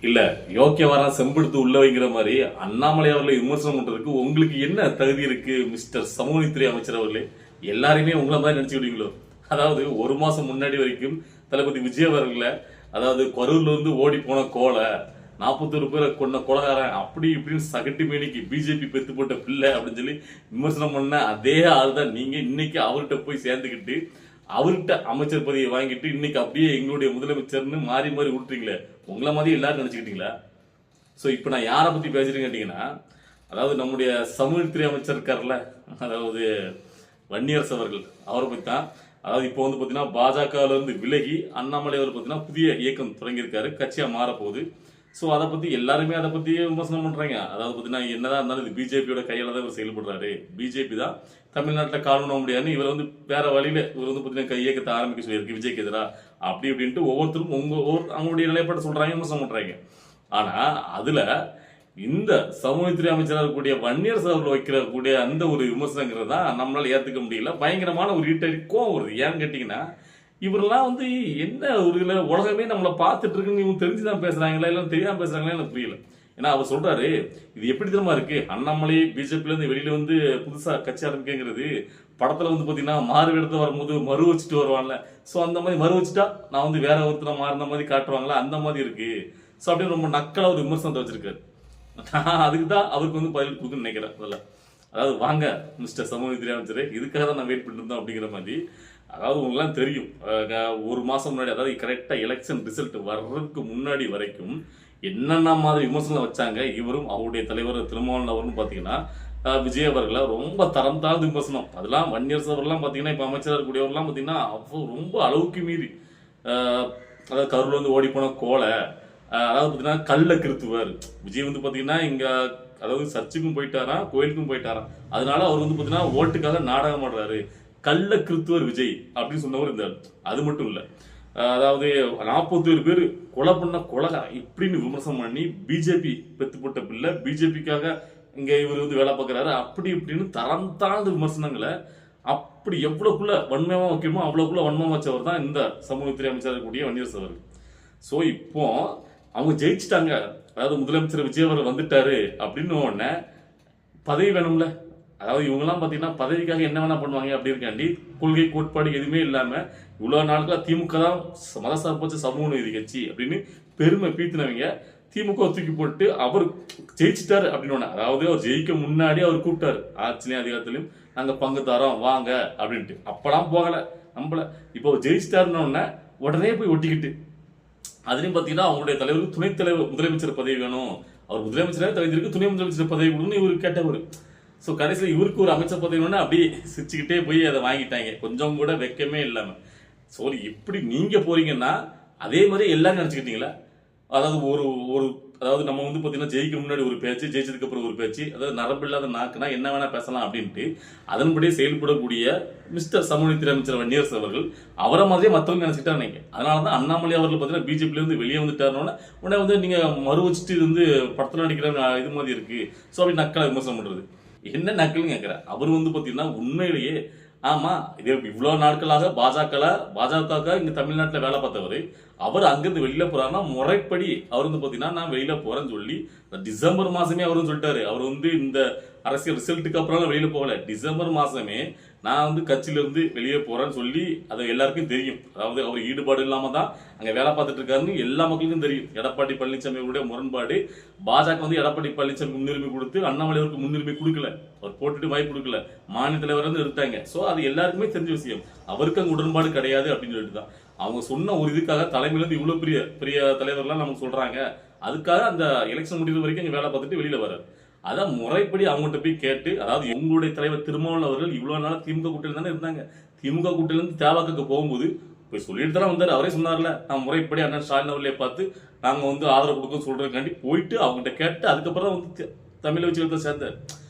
இல்ல யோக்கியவாரா செம்பெடுத்து உள்ள வைக்கிற மாதிரி அண்ணாமலை அவர்களை விமர்சனம் பண்றதுக்கு உங்களுக்கு என்ன தகுதி இருக்கு மிஸ்டர் சமூகத்துறை அமைச்சர் அவர்களே? எல்லாருமே உங்களை மாதிரி நினைச்சுக்கிட்டீங்களோ? அதாவது ஒரு மாசம் முன்னாடி வரைக்கும் தளபதி விஜய் அவர்களை, அதாவது கரூர்ல இருந்து ஓடி போன கோலை 41 பேரை கொண்ட கொலகாரன் அப்படி இப்படின்னு சகட்டு மேனிக்கு பிஜேபி பெத்து போட்ட பிள்ளை அப்படின்னு சொல்லி விமர்சனம் பண்ண அதே ஆள் தான் நீங்க. இன்னைக்கு அவர்கிட்ட போய் சேர்ந்துக்கிட்டு அவர்கிட்ட அமைச்சர் பதவியை வாங்கிட்டு இன்னைக்கு அப்படியே எங்களுடைய முதலமைச்சர்னு மாறி மாறி விட்டுறீங்களே, உங்களை மாதிரி எல்லாரும் நினைச்சுக்கிட்டீங்களா? ஸோ இப்போ நான் யாரை பத்தி பேசுறேன்னு கேட்டீங்கன்னா, அதாவது நம்முடைய சமூகத்துறை அமைச்சர் இருக்கார்ல, அதாவது வன்னியரசு அவர்கள், அவரை பத்தி தான். அதாவது இப்போ வந்து பார்த்தீங்கன்னா பாஜகவில் இருந்து விலகி அண்ணாமலை அவர் பார்த்தீங்கன்னா புதிய இயக்கம் தொடங்கியிருக்காரு, கட்சியாக மாறப்போகுது. ஸோ அதை பற்றி எல்லாருமே அதை பற்றி விமர்சனம் பண்ணுறாங்க. அதாவது பார்த்தீங்கன்னா என்னதான் இருந்தாலும் இது பிஜேபியோட கையால் தான் இவர் செயல்படுறாரு, பிஜேபி தான் தமிழ்நாட்டில் காண முடியாதுன்னு இவர் வந்து வேற வழியில் இவர் வந்து பார்த்தீங்கன்னா இயக்கத்தை ஆரம்பிக்க சொல்லியிருக்கு விஜய்க்கு எதிராக அப்படி இப்படின்ட்டு ஒவ்வொருத்தரும் அவங்களுடைய நிலைப்பாட்டை சொல்கிறாங்க, விமர்சனம் பண்ணுறாங்க. ஆனால் அதில் இந்த சமூகத்துறை அமைச்சராக இருக்கக்கூடிய வன்னியரசு அவர்கள் வைக்கக்கூடிய அந்த ஒரு விமர்சனங்கிறது தான் நம்மளால ஏற்றுக்க முடியல. பயங்கரமான ஒரு ஈட்டடிக்கும் வருது. ஏன்னு கேட்டிங்கன்னா, இவரெல்லாம் வந்து என்ன ஒரு இதில் உலகமே நம்மளை பார்த்துட்டு இருக்குன்னு இவங்க தெரிஞ்சுதான் பேசுறாங்களா இல்லை தெரியாம பேசுறாங்களா எனக்கு புரியல. ஏன்னா அவர் சொல்றாரு, இது எப்படி தெரியுமா இருக்கு, அண்ணாமலை பிஜேபியில இருந்து வெளியில வந்து புதுசா கட்சி ஆரம்பிக்கிறது படத்துல வந்து பாத்தீங்கன்னா மாறு இடத்துல வரும்போது மறு வச்சுட்டு வருவான்ல, ஸோ அந்த மாதிரி மறு வச்சுட்டா நான் வந்து வேற ஒருத்தர மாறின மாதிரி காட்டுவாங்களா, அந்த மாதிரி இருக்கு. ஸோ அப்படின்னு ரொம்ப நக்கலா ஒரு விமர்சனத்தை வச்சிருக்காரு. நான் அதுக்கு தான் அவருக்கு வந்து பதில் கொடுக்குன்னு நினைக்கிறேன். அதில் அதாவது வாங்க மிஸ்டர் சமூகத்துறை அமைச்சர், இதுக்காக தான் நான் வெயிட் பண்ணிட்டு இருந்தோம் அப்படிங்கிற மாதிரி. அதாவது உங்களுக்குலாம் தெரியும், ஒரு மாதம் முன்னாடி, அதாவது கரெக்டாக எலெக்ஷன் ரிசல்ட் வர்றதுக்கு முன்னாடி வரைக்கும் என்னென்ன மாதிரி விமர்சனம் வச்சாங்க இவரும் அவருடைய தலைவர் திருமாவளவன் அவரும். பார்த்தீங்கன்னா விஜய் அவர்களை ரொம்ப தரம் தாழ்ந்து விமர்சனம். அதெல்லாம் வன்னியரசு அவர்லாம் பார்த்தீங்கன்னா இப்போ அமைச்சராக இருக்கக்கூடியவர்லாம் பார்த்தீங்கன்னா அவ்வளோ ரொம்ப அளவுக்கு மீறி, அதாவது கரூர்ல வந்து ஓடி போன கோலை, அதாவது பார்த்தீங்கன்னா கல்ல கிருத்துவர் விஜய் வந்து பார்த்தீங்கன்னா இங்கே, அதாவது சர்ச்சுக்கும் போயிட்டாராம் கோயிலுக்கும் போயிட்டாராம், அதனால அவர் வந்து பார்த்தீங்கன்னா ஓட்டுக்காக நாடகம் ஆடுறாரு, கல்ல கிறித்துவர் விஜய் அப்படின்னு சொன்னவர் இருந்தார். அது மட்டும் இல்லை, அதாவது 41 பேர் கொலை பண்ண கொலகா இப்படின்னு விமர்சனம் பண்ணி பிஜேபி பெத்து போட்ட பிள்ளை, பிஜேபிக்காக இங்க இவர் வந்து வேலை பார்க்குறாரு அப்படி இப்படின்னு தரம் தாழ்ந்த விமர்சனங்களை அப்படி எவ்வளவுக்குள்ள வன்மமா வைக்கணுமோ அவ்வளவுக்குள்ள வன்மமா வச்சவர் தான் இந்த சமூகத்துறை அமைச்சர் இருக்கக்கூடிய வன்னியரசு அவர்கள். ஸோ இப்போ அவங்க ஜெயிச்சிட்டாங்க, அதாவது முதலமைச்சர் விஜய் அவர் வந்துட்டாரு அப்படின்னு உடனே பதவி வேணும்ல. அதாவது இவங்கெல்லாம் பார்த்தீங்கன்னா பதவிக்காக என்ன வேணா பண்ணுவாங்க அப்படி இருக்காண்டி கொள்கை கோட்பாடு எதுவுமே இல்லாமல் இவ்வளோ நாட்களாக திமுக தான் மதசார்பற்ற சமூக நீதி கட்சி அப்படின்னு பெருமை பீத்தினவங்க திமுக தூக்கி போட்டு அவர் ஜெயிச்சிட்டாரு அப்படின்னு. அதாவது அவர் ஜெயிக்க முன்னாடி அவர் கூப்பிட்டாரு ஆட்சிலையும் அதிகாரத்திலையும் நாங்கள் பங்கு தரோம் வாங்க அப்படின்ட்டு, அப்பெல்லாம் போகலை நம்மள. இப்போ ஜெயிச்சிட்டாருன்னு உடனே போய் ஒட்டிக்கிட்டு, அதுலேயும் பார்த்தீங்கன்னா அவங்களுடைய தலைவருக்கு துணைத் தலைவர் முதலமைச்சர் பதவி வேணும், அவர் முதலமைச்சராக தலைவருக்கு துணை முதலமைச்சர் பதவி கொடுன்னு இவர் கேட்டவர். ஸோ கடைசியில் இவருக்கு ஒரு அமைச்சர் பதவி வேணும்னா அப்படியே சிரிச்சுக்கிட்டே போய் அதை வாங்கிட்டாங்க, கொஞ்சம் கூட வெக்கமே இல்லாமல். ஸோ இப்படி நீங்கள் போறீங்கன்னா அதே மாதிரி எல்லாரும் நினச்சிக்கிட்டீங்களா? அதாவது ஒரு ஒரு அதாவது நம்ம வந்து பார்த்தீங்கன்னா ஜெயிக்க முன்னாடி ஒரு பேச்சு, ஜெயிச்சதுக்கு அப்புறம் ஒரு பேச்சு, அதாவது நரம்பு இல்லாத நாக்குனா என்ன வேணா பேசலாம் அப்படின்ட்டு அதன்படியே செயல்படக்கூடிய மிஸ்டர் சமூகத்துறை அமைச்சர் வன்னியரசு அவர்கள் அவரை மாதிரியே மற்றவங்க நினைச்சிட்டாங்க. அதனால தான் அண்ணாமலை அவர்கள் பார்த்தீங்கன்னா பிஜேபியில இருந்து வெளியே வந்துட்டாருன்னு உடனே வந்து நீங்க மறு வச்சுட்டு இது வந்து படத்தில் நடிக்கிற இது மாதிரி இருக்கு, ஸோ அப்படி நக்கலை விமர்சனம் பண்றது என்ன நக்கல்னு கேட்கிறேன். அவர் வந்து பார்த்தீங்கன்னா உண்மையிலேயே ஆமா, இது இவ்வளவு நாட்களாக பாஜக இங்க தமிழ்நாட்டில் வேலை பார்த்தவர், அவர் அங்கிருந்து வெளியில போறாருன்னா முறைப்படி அவர் வந்து பாத்தீங்கன்னா நான் வெளியில போறேன்னு சொல்லி டிசம்பர் மாசமே அவரும் சொல்லிட்டாரு. அவர் வந்து இந்த அரசியல் ரிசல்ட்டுக்கு அப்புறம் வெளியில போகல, டிசம்பர் மாசமே நான் வந்து கட்சியில இருந்து வெளியே போறேன்னு சொல்லி அது எல்லாருக்கும் தெரியும். அதாவது அவர் ஈடுபாடு இல்லாம தான் அங்க வேலை பார்த்துட்டு இருக்காருன்னு எல்லா மக்களுக்கும் தெரியும். எடப்பாடி பழனிசாமியோட முரண்பாடு, பாஜக வந்து எடப்பாடி பழனிசாமி முன்னுரிமை கொடுத்து அண்ணாமலைவருக்கு முன்னுரிமை கொடுக்கல, அவர் போட்டுட்டு வாய்ப்பு கொடுக்கல, மாநில தலைவர் வந்து எடுத்தாங்க. ஸோ அது எல்லாருக்குமே தெரிஞ்ச விஷயம், அவருக்கு அங்க உடன்பாடு கிடையாது அப்படின்னு சொல்லிட்டு தான் அவங்க சொன்ன ஒரு இதுக்காக தலைமையில இருந்து இவ்வளவு பெரிய பெரிய தலைவர்லாம் நமக்கு சொல்றாங்க, அதுக்காக அந்த எலெக்ஷன் முடிவு வரைக்கும் அங்கே வேலை பார்த்துட்டு வெளியில வர்றாரு. அதான் முறைப்படி அவங்ககிட்ட போய் கேட்டு, அதாவது உங்களுடைய தலைவர் திருமாவளவன் அவர்கள் இவ்வளவு நாள் திமுக கூட்டணியில் தானே இருந்தாங்க, திமுக கூட்டணியிலிருந்து தேவாக்கு போகும்போது போய் சொல்லிட்டு தானே வந்தார். அவரே சொன்னார்ல, நான் முறைப்படி அண்ணன் ஸ்டாலின் அவர்களே பார்த்து நாங்க வந்து ஆதரவு கொடுக்க சொல்றதுக்காண்டி போயிட்டு அவங்ககிட்ட கேட்டு அதுக்கப்புறம் வந்து தமிழ் வச்சு சேர்ந்தார்.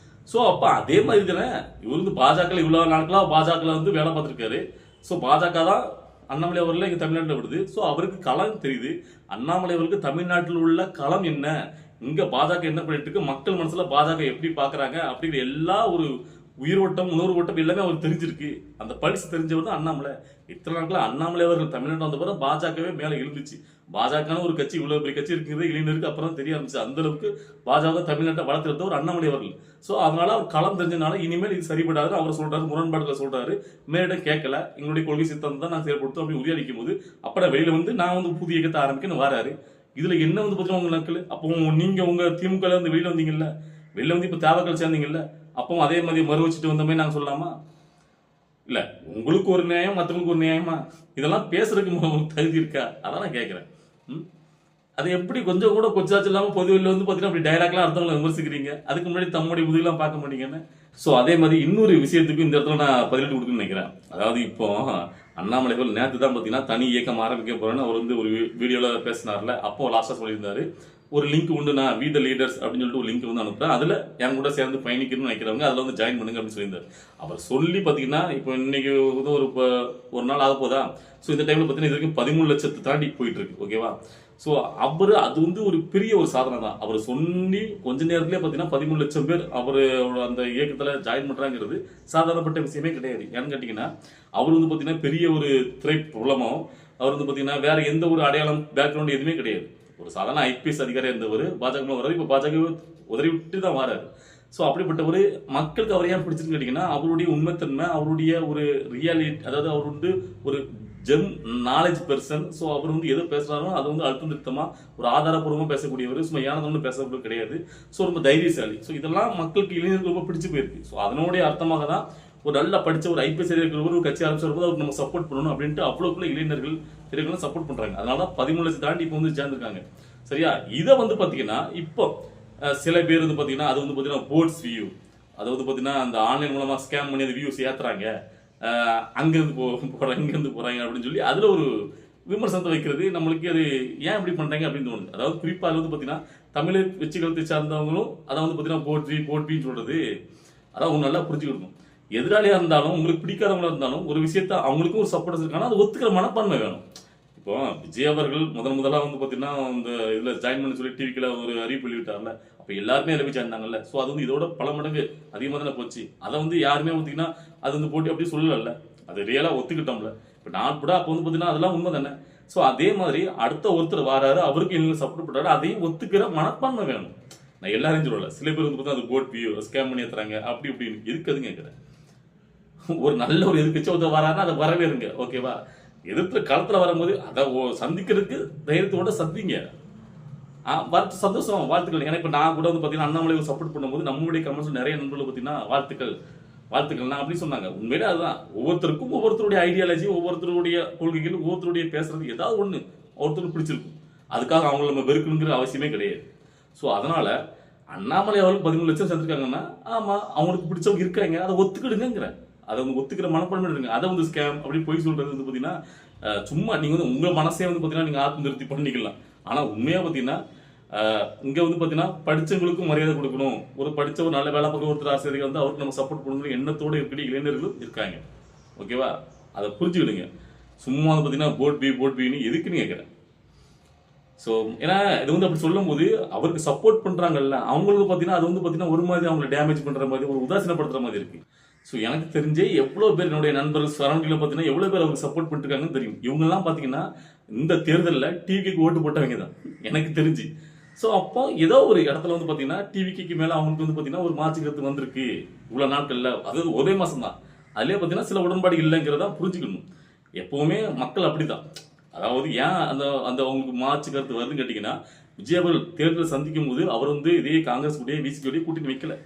ஸோ அப்ப அதே மாதிரி தானே இவர் வந்து பாஜக இவ்வளவு நாட்களா பாஜக வந்து வேலை பார்த்துருக்காரு. ஸோ பாஜக தான் அண்ணாமலை அவர்கள் இங்க தமிழ்நாட்டில் விடுது. ஸோ அவருக்கு களம் தெரியுது, அண்ணாமலை அவருக்கு தமிழ்நாட்டில் உள்ள களம் என்ன, இங்க பாஜக என்ன பண்ணிட்டு இருக்கு, மக்கள் மனசுல பாஜக எப்படி பாக்குறாங்க அப்படிங்கிற எல்லா ஒரு உயிர் ஓட்டம் உணர்வு ஓட்டம் எல்லாமே அவருக்கு தெரிஞ்சிருக்கு. அந்த பல்ஸ் தெரிஞ்சவர் தான் அண்ணாமலை. இத்தனை நாட்கள் அண்ணாமலை அவர்கள் தமிழ்நாடு வந்த பிறகு பாஜகவே மேல எழுந்துச்சு. பாஜக ஒரு கட்சி, இவ்வளவு பெரிய கட்சி இருக்கிறது இளைஞருக்கு அப்புறம் தெரிய ஆரம்பிச்சு. அந்த அளவுக்கு பாஜக தமிழ்நாட்டை வளர்த்து ஒரு அண்ணாமலை அவர்கள். சோ அதனால அவர் களம் தெரிஞ்சனால இனிமேல் இது சரிபடாது அவர் சொல்றாரு, முரண்பாடுகளை சொல்றாரு, மேலிடம் கேட்கல, எங்களுடைய கொள்கை சித்தம் தான் நான் செயல்படுத்தும் அப்படி உறுதியளிக்கும் போது அப்புறம் வெளியில வந்து நான் வந்து புதிய இயக்கத்தை ஆரம்பிக்கன்னு வராரு. இதுல என்ன வந்து பாத்தீங்கன்னா உங்க நக்கல். அப்போ நீங்க உங்க திமுக இருந்து வெளியில வந்தீங்கல்ல, வெளில வந்து இப்ப தேவக்கள் சேர்ந்தீங்கல்ல, அப்பவும் அதே மாதிரி மறு வச்சுட்டு வந்த மாதிரி நாங்க சொல்லலாமா? இல்ல உங்களுக்கு ஒரு நியாயம் மற்றவங்களுக்கு ஒரு நியாயமா? இதெல்லாம் பேசுறதுக்கு தகுதி இருக்கா? அதான் நான் கேட்கிறேன். அது எப்படி கொஞ்சம் கூட கொச்சாச்சு இல்லாம பொதுவெளியில வந்து பாத்தீங்கன்னா அப்படி டைலாக்லாம் அர்த்தங்களை விமர்சிக்கிறீங்க, அதுக்கு முன்னாடி தம்முடைய முதுகெல்லாம் பார்க்க மாட்டீங்கன்னு. சோ அதே மாதிரி இன்னொரு விஷயத்துக்கு இந்த இடத்துல நான் பதிலீடு கொடுக்கணும்னு நினைக்கிறேன். அதாவது இப்போ அண்ணாமலைகள் நேற்று தான் பாத்தீங்கன்னா தனி இயக்கம் ஆரம்பிக்க போறேன்னு அவர் வந்து ஒரு வீடியோல பேசினார்ல, அப்போ லாஸ்டா சொல்லியிருந்தாரு ஒரு லிங்க் உண்டு, நான் வி த லீடர்ஸ் அப்படின்னு சொல்லிட்டு ஒரு லிங்க் வந்து அனுப்புறேன், அதுல என் கூட சேர்ந்து பயணிக்கணும்னு நினைக்கிறவங்க அதுல வந்து ஜாயின் பண்ணுங்க அப்படின்னு சொல்லியிருந்தாரு. அவர் சொல்லி பாத்தீங்கன்னா இப்போ இன்னைக்கு ஒரு நாள் ஆக போதா. ஸோ இந்த டைம்ல பாத்தீங்கன்னா இது வரைக்கும் 13 லட்சத்தை தாண்டி போயிட்டு இருக்கு. ஓகேவா? ஸோ அவரு அது வந்து ஒரு பெரிய ஒரு சாதனை தான். அவர் சொல்லி கொஞ்ச நேரத்திலே பாத்தீங்கன்னா 13 லட்சம் பேர் அவர் அந்த இயக்கத்துல ஜாயின் பண்றாங்கிறது சாதாரணப்பட்ட விஷயமே கிடையாது. ஏன்னு கேட்டீங்கன்னா அவர் வந்து பாத்தீங்கன்னா பெரிய ஒரு திரை பிரபலமோ, அவர் வந்து பாத்தீங்கன்னா வேற எந்த ஒரு அடையாளம் பேக்ரவுண்ட் எதுவுமே கிடையாது. ஒரு சாதாரண ஐபிஎஸ் அதிகாரியா இருந்தவர் பாஜக வர்றாரு, இப்ப பாஜக உதறி விட்டு தான் வராரு. ஸோ அப்படிப்பட்ட ஒரு மக்களுக்கு அவர் ஏன் பிடிச்சிருன்னு கேட்டீங்கன்னா அவருடைய உண்மைத்தன்மை, அவருடைய ஒரு ரியாலிட்டி, அதாவது அவர் வந்து ஒரு ஜெம் நாலேஜ் பெர்சன். ஸோ அவர் வந்து எது பேசுறாரோ அதை வந்து அழுத்தம் திருத்தமா ஒரு ஆதாரப்பூர்வமா பேசக்கூடியவர், சும்மா ஏனதொன்னு பேசக்கூடிய கிடையாது. ஸோ ரொம்ப தைரியசாலி. ஸோ இதெல்லாம் மக்களுக்கு இளைஞர்களுக்கு ரொம்ப பிடிச்சு போயிருக்கு. ஸோ அதனுடைய அர்த்தமாக தான் ஒரு நல்லா படிச்ச ஒரு ஐபிஎஸ் இருக்கிற ஒரு கட்சி ஆரம்பிச்சு வரும்போது அவருக்கு நம்ம சப்போர்ட் பண்ணணும் அப்படின்ட்டு அவ்வளோக்குள்ள இளைஞர்கள் இளைஞர்களும் சப்போர்ட் பண்றாங்க. அதனால 13 லட்சம் தாண்டி இப்போ வந்து சேர்ந்துருக்காங்க. சரியா? இதை வந்து பாத்தீங்கன்னா இப்போ சில பேர் வந்து பாத்தீங்கன்னா அது வந்து பாத்தீங்கன்னா போர்ட்ஸ் வியூ, அது வந்து பாத்தீங்கன்னா அந்த ஆன்லைன் மூலமா ஸ்கேம் பண்ணி அந்த வியூஸ் ஏத்துறாங்க, அங்கிருந்து போறாங்க இங்கிருந்து போறாங்க அப்படின்னு சொல்லி அதுல ஒரு விமர்சனத்தை வைக்கிறது நம்மளுக்கு அது ஏன் இப்படி பண்றாங்க அப்படின்னு தோணுது. அதாவது குறிப்பா அது வந்து பாத்தீங்கன்னா தமிழர் வெற்றிகளத்தை சார்ந்தவங்களும் அதை வந்து பாத்தீங்கன்னா போர்ட் வின்னு சொல்றது, அதான் அவங்க நல்லா புரிஞ்சுக்கணும். எதிராளியா இருந்தாலும் உங்களுக்கு பிடிக்காதவங்களா இருந்தாலும் ஒரு விஷயத்த அவங்களுக்கும் ஒரு சப்போர்ட் இருக்கானா அது ஒத்துக்கிற மனப்பான்மை வேணும். இப்போ விஜய் அவர்கள் முதலா வந்து பாத்தீங்கன்னா இந்த இதுல ஜாயின் பண்ண சொல்லி டிவிக்குல ஒரு அறிவிப்பு வெளியிட்டார்ல, அப்ப எல்லாருமே அதில் போய் சேர்ந்தாங்கல்ல. ஸோ அது வந்து இதோட பல மடங்கு அதிகமாக தானே போச்சு. அதை வந்து யாருமே பார்த்தீங்கன்னா அது வந்து போட்டி அப்படி சொல்லல, அது ரியலா ஒத்துக்கிட்டோம்ல. இப்போ நான் கூட அப்போ வந்து பாத்தீங்கன்னா அதெல்லாம் உண்மை தானே. ஸோ அதே மாதிரி அடுத்த ஒருத்தர் வராரு, அவருக்கு எங்களுக்கு சப்போர்ட் பண்றாரு, அதையும் ஒத்துக்கிற மனப்பான்மை வேணும். நான் எல்லாரையும் சொல்லல, சில பேர் வந்து பார்த்தா அது போட் வியூ ஸ்கேம் பண்ணி ஏத்துறாங்க அப்படி இப்படின்னு எதுக்குதுன்னு கேட்குறேன். ஒரு நல்ல ஒரு எதிர்கட்சி ஒருத்தர் வராருன்னா அதை வரவே இருங்க. ஓகேவா? எதிர்த்து களத்துல வரும்போது அதை சந்திக்கிறதுக்கு தைரியத்தோட சந்திங்க. சந்தோஷம், வாழ்த்துக்கள். ஏன்னா இப்ப நான் கூட வந்து பாத்தீங்கன்னா அண்ணாமலை சப்போர்ட் பண்ணும்போது நம்மளுடைய கமெண்ட்ஸ் நிறைய நண்பர்கள் பாத்தீங்கன்னா வாழ்த்துக்கள் நான் அப்படின்னு சொன்னாங்க. உண்மையிலே அதுதான், ஒவ்வொருத்தருக்கும் ஒவ்வொருத்தருடைய ஐடியாலஜி, ஒவ்வொருத்தருடைய கொள்கைகள், ஒவ்வொருத்தருடைய பேசுறது ஏதாவது ஒண்ணு ஒருத்தருக்கு பிடிச்சிருக்கும். அதுக்காக அவங்களை நம்ம வெறுக்கணுங்கிற அவசியமே கிடையாது. ஸோ அதனால அண்ணாமலை அவர்கள் 13 லட்சம் சேர்ந்துருக்காங்கன்னா ஆமா அவங்களுக்கு பிடிச்சவங்க இருக்காங்க, அதை ஒத்துக்கிடுங்கிற, அதை வந்து ஒத்துக்கிற மனப்பான்மை இருங்க. அதை வந்து ஸ்கேம் அப்படி போய் சொல்றது வந்து பாத்தீங்கன்னா சும்மா நீங்க வந்து உங்க மனசே வந்து பாத்தீங்கன்னா நீங்க ஆத்ம திருப்தி பண்ணிக்கலாம். ஆனா உண்மையா பாத்தீங்கன்னா இங்க வந்து பாத்தீங்கன்னா படிச்சவங்களுக்கும் மரியாதை கொடுக்கணும், ஒரு படிச்ச ஒரு நல்ல வேலை பார்க்க ஒருத்தர் ஆசிரியர்கள் வந்து அவருக்கு நம்ம சப்போர்ட் பண்ணணும் எண்ணத்தோட இருக்கிற இளைஞர்களும் இருக்காங்க. ஓகேவா? அதை புரிஞ்சுக்கிடுங்க. சும்மா வந்து பாத்தீங்கன்னா போட் பின்னு எதுக்குன்னு கேட்கிறேன். ஸோ ஏன்னா இது வந்து அப்படி சொல்லும் போது அவருக்கு சப்போர்ட் பண்றாங்கல்ல, அவங்களுக்கு பாத்தீங்கன்னா அது வந்து பாத்தீங்கன்னா ஒரு மாதிரி அவங்களை டேமேஜ் பண்ற மாதிரி, ஒரு உதாசீனப்படுத்துற மாதிரி இருக்கு. ஸோ எனக்கு தெரிஞ்சே எவ்வளவு பேர் என்னுடைய நண்பர்கள் சரௌண்டிங்ல பாத்தீங்கன்னா எவ்வளவு பேர் அவங்க சப்போர்ட் பண்ணிருக்காங்கன்னு தெரியும். இவங்க எல்லாம் பாத்தீங்கன்னா இந்த தேர்தலில் டிவிக்கு ஓட்டு போட்டவங்க தான் எனக்கு தெரிஞ்சு. ஸோ அப்போ ஏதோ ஒரு இடத்துல வந்து பாத்தீங்கன்னா டிவிக்கு மேல அவங்களுக்கு வந்து பாத்தீங்கன்னா ஒரு மாற்று கருத்து வந்திருக்கு இவ்வளவு நாட்கள்ல, அதாவது ஒரே மாசம் தான். அதுலயே பாத்தீங்கன்னா சில உடன்பாடு இல்லைங்கிறதா புரிஞ்சுக்கணும். எப்பவுமே மக்கள் அப்படிதான். அதாவது ஏன் அந்த அந்த அவங்களுக்கு மாற்று கருத்து வருதுன்னு கேட்டீங்கன்னா, விஜய் அவர்கள் தேர்தல் சந்திக்கும் போது அவர் வந்து இதே காங்கிரஸ் உடைய விசிகோடைய கூட்டணி வைக்கல.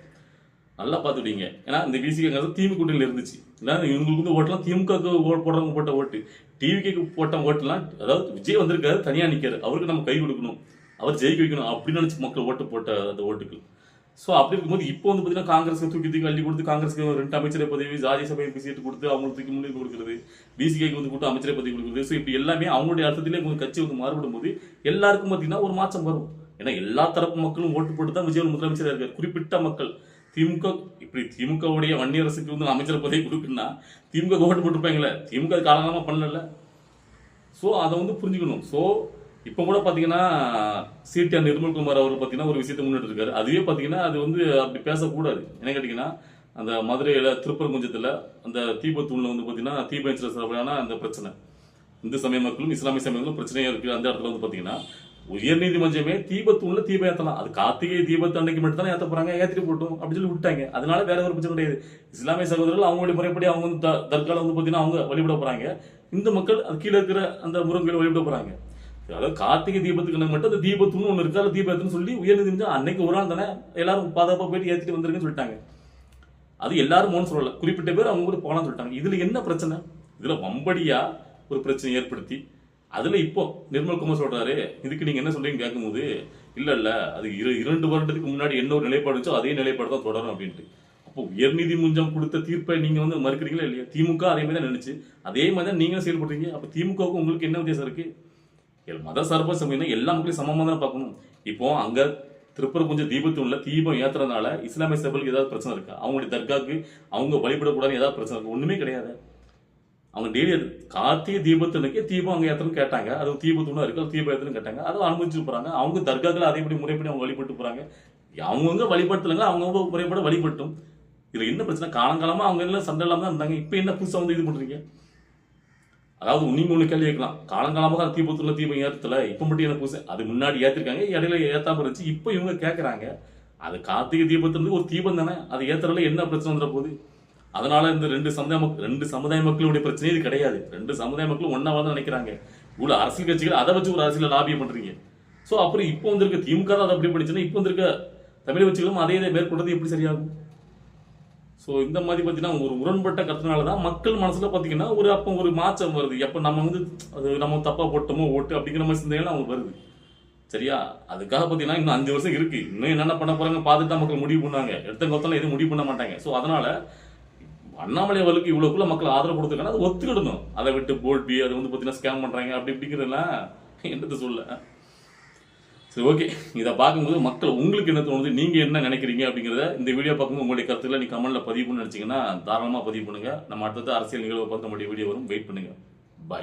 நல்லா பார்த்துட்டீங்க. ஏன்னா இந்த விசிகாங்கிறது திமுக கூட்டணியில் இருந்துச்சு. இல்லை இவங்களுக்கு வந்து ஓட்டலாம் திமுக போடுறவங்க போட்ட ஓட்டு, டிவிக்கு போட்ட ஓட்டுலாம், அதாவது விஜய் வந்திருக்காரு தனியா நிற்காரு, அவருக்கு நம்ம கை கொடுக்கணும், அவர் ஜெயிக்க வைக்கணும் அப்படின்னு நினைச்சு மக்கள் ஓட்டு போட்ட அந்த ஓட்டுகள். ஸோ அப்படி இருக்கும்போது இப்போ வந்து பார்த்தீங்கன்னா காங்கிரஸுக்கு தூக்கி அள்ளி கொடுத்து காங்கிரஸுக்கு 2 அமைச்சரை பதவி, ராஜ்யசபை சீட்டு கொடுத்து அவங்களுக்கு தூக்கி முன்னேறி கொடுக்குறது, பிசிகைக்கு வந்து கூட்டு அமைச்சரை பதவி கொடுக்குறது. ஸோ இப்படி எல்லாமே அவங்களுடைய அர்த்தத்திலே கட்சி வந்து மாறுபடும் போது எல்லாருக்கும் பார்த்தீங்கன்னா ஒரு மாற்றம் வரும். ஏன்னா எல்லா தரப்பு மக்களும் ஓட்டு போட்டு தான் விஜய் முதலமைச்சராக இருக்காரு. குறிப்பிட்ட மக்கள் திமுக, இப்படி திமுகவுடைய வன்னியரசுக்கு வந்து அமைச்சர் பதவி கொடுக்குன்னா திமுக ஓட்டு போட்டுருப்பாங்களே, திமுக காலகாலமா பண்ணல. ஸோ அதை வந்து புரிஞ்சுக்கணும். ஸோ இப்போ கூட பார்த்தீங்கன்னா சிடிஆர் நிர்மல்குமார் அவர் பார்த்தீங்கன்னா ஒரு விஷயத்தை முன்னெடுத்து இருக்காரு. அதுவே பார்த்தீங்கன்னா அது வந்து அப்படி பேசக்கூடாது. என்ன கேட்டீங்கன்னா அந்த மதுரையில திருப்பரங்குன்றத்துல அந்த தீபத்தூண்ல வந்து பாத்தீங்கன்னா தீபேச்சலான அந்த பிரச்சனை, இந்து சமய மக்களும் இஸ்லாமிய சமய மக்களும் பிரச்சனையா இருக்கு. அந்த இடத்துல வந்து பாத்தீங்கன்னா உயர் நீதிமன்றமே தீபத்தூண்ல தீபம் ஏத்தலாம், அது கார்த்திகை தீபத்து அன்னைக்கு மட்டும் தான் ஏத்த போறாங்க, ஏத்திட்டு போட்டோம் அப்படின்னு சொல்லி விட்டாங்க. அதனால வேற ஒரு பிரச்சனை கிடையாது. இஸ்லாமிய சகோதரர்கள் அவங்களுடைய முறைப்படி அவங்க வந்து தர்கால வந்து பாத்தீங்கன்னா அவங்க வழிபட போறாங்க, இந்து மக்கள் அது கீழே இருக்கிற அந்த முருகங்களை வழிபட போறாங்க. அதாவது கார்த்திகை தீபத்துக்கு மட்டும் அந்த தீபத்தூண் ஒண்ணு இருக்கு, அது தீபத்துன்னு சொல்லி உயர் நீதிமன்றம் அன்னைக்கு ஒரு நாள் தானே எல்லாரும் பாதுகாப்பா போயிட்டு ஏத்திட்டு வந்துருங்கன்னு சொல்லிட்டாங்க. அது எல்லாரும் மோன்னு சொல்லல, குறிப்பிட்ட பேர் அவங்க கூட போகலாம்னு சொல்லிட்டாங்க. இதுல என்ன பிரச்சனை? இதுல வம்படியா ஒரு பிரச்சனை ஏற்படுத்தி அதுல இப்போ நிர்மல் குமார் சொல்றாரு, இதுக்கு நீங்க என்ன சொல்றீங்க கேட்கும்போது, இல்ல அது 2 வருடத்துக்கு முன்னாடி என்ன ஒரு நிலைப்பாடு இருந்துச்சோ அதே நிலைப்பாடு தான் தொடரும் அப்படின்ட்டு. அப்போ உயர்நீதிமன்றம் கொடுத்த தீர்ப்பை நீங்க வந்து மறுக்கிறீங்களா இல்லையா? திமுக அதே மாதிரி தான் நினைச்சு அதே மாதிரி தான் நீங்களும் செயல்படுறீங்க. அப்ப திமுகவுக்கு உங்களுக்கு என்ன வித்தியாசம் இருக்கு? மத சார்பா சமயம் எல்லா மக்களையும் சமமா தான் பார்க்கணும். இப்போ அங்க திருப்பரங்குன்ற தீபத்தூண்ல தீபம் ஏத்துறதுனால இஸ்லாமிய சபைகளுக்கு ஏதாவது பிரச்சனை இருக்கா? அவங்களுடைய தர்காக்கு அவங்க வழிபடக்கூடாதுன்னு ஏதாவது பிரச்சனை இருக்கு? ஒண்ணுமே கிடையாது. அவங்க டெய்லி கார்த்திகை தீபத்தன்னைக்கு தீபம் அங்க ஏத்தணும் கேட்டாங்க, அது தீபத்தூணா இருக்கு, தீபம் ஏத்தணும் கேட்டாங்க, அதை அனுமதிச்சு போறாங்க. அவங்க தர்காக்கள் அதேபடி முறைப்படி அவங்க வழிபட்டு போறாங்க. அவங்கவுங்க வழிபடுத்தலங்க, அவங்கவுங்க முறைப்பட வழிபட்டும். இதுல என்ன பிரச்சனை? காலங்காலமா அவங்க எல்லாம் சண்டை இல்லாம தான் இருந்தாங்க. இப்ப என்ன புதுசா வந்து இது பண்றீங்க? அதாவது நீங்க ஒண்ணு கேள்வி கேட்கலாம், காலங்காலமாக தீபத்தூண்ல தீபம் ஏத்தல, இப்ப மட்டும் என்ன புதுசு? அது முன்னாடி ஏத்திருக்காங்க, இடையில ஏத்தாம இருந்துச்சு, இப்ப இவங்க கேட்கறாங்க. அது கார்த்திகை தீபத்துல ஒரு தீபம் தானே, அது ஏத்துறதுல என்ன பிரச்சனை வந்துட போகுது? அதனால இந்த ரெண்டு சமுதாய மக்களுடைய பிரச்சனை இது கிடையாது. 2 சமுதாய மக்களும் ஒன்னாவா தான் நினைக்கிறாங்க. இவ்வளவு அரசியல் கட்சிகள் அதை வச்சு ஒரு அரசியல் லாபியம் பண்றீங்க. சோ அப்புறம் இப்போ வந்திருக்க திமுக தான் அதை அப்படி படிச்சுன்னா இப்போ வந்திருக்க தமிழ் கட்சிகளும் அதே மேற்கொண்டது எப்படி சரியாகும்? சோ இந்த மாதிரி பாத்தீங்கன்னா ஒரு முரண்பட்ட கருத்துனாலதான் மக்கள் மனசுல பாத்தீங்கன்னா அப்போ ஒரு மாற்றம் வருது. எப்ப நம்ம வந்து அது நம்ம தப்பா போட்டோமோ ஓட்டு அப்படிங்கிற மாதிரி சிந்தனை அவங்களுக்கு வருது. சரியா? அதுக்காக பாத்தீங்கன்னா இன்னும் 5 வருஷம் இருக்கு, இன்னும் என்னென்ன பண்ண போறாங்க பார்த்துட்டு மக்கள் முடிவு பண்ணாங்க. எடுத்த கொத்தலாம் எதுவும் முடிவு பண்ண மாட்டாங்க. சோ அதனால அண்ணாமலை அவர்களுக்கு இவ்வளவுக்குள்ள மக்கள் ஆதரவு கொடுத்துருக்காங்க, அதை ஒத்துக்கிடணும். அதை விட்டு போல்பி அது வந்து பாத்தீங்கன்னா ஸ்கேம் பண்றாங்க அப்படி இப்படிங்கிறதுலாம் என்னது சொல்ல. சரி, ஓகே. இதை பார்க்கும்போது மக்கள் உங்களுக்கு என்ன தோணுது, நீங்க என்ன நினைக்கிறீங்க அப்படிங்கிறத இந்த வீடியோ பார்க்கும்போது உங்களுடைய கருத்துக்களை நீ கமெண்ட்ல பதிவு பண்ணு நினைச்சீங்கன்னா தாராளமா பதிவு பண்ணுங்க. நம்ம அடுத்தது அரசியல் நிகழ்வை பார்த்து நம்மளுடைய வீடியோ வரும். வெயிட் பண்ணுங்க. பாய்.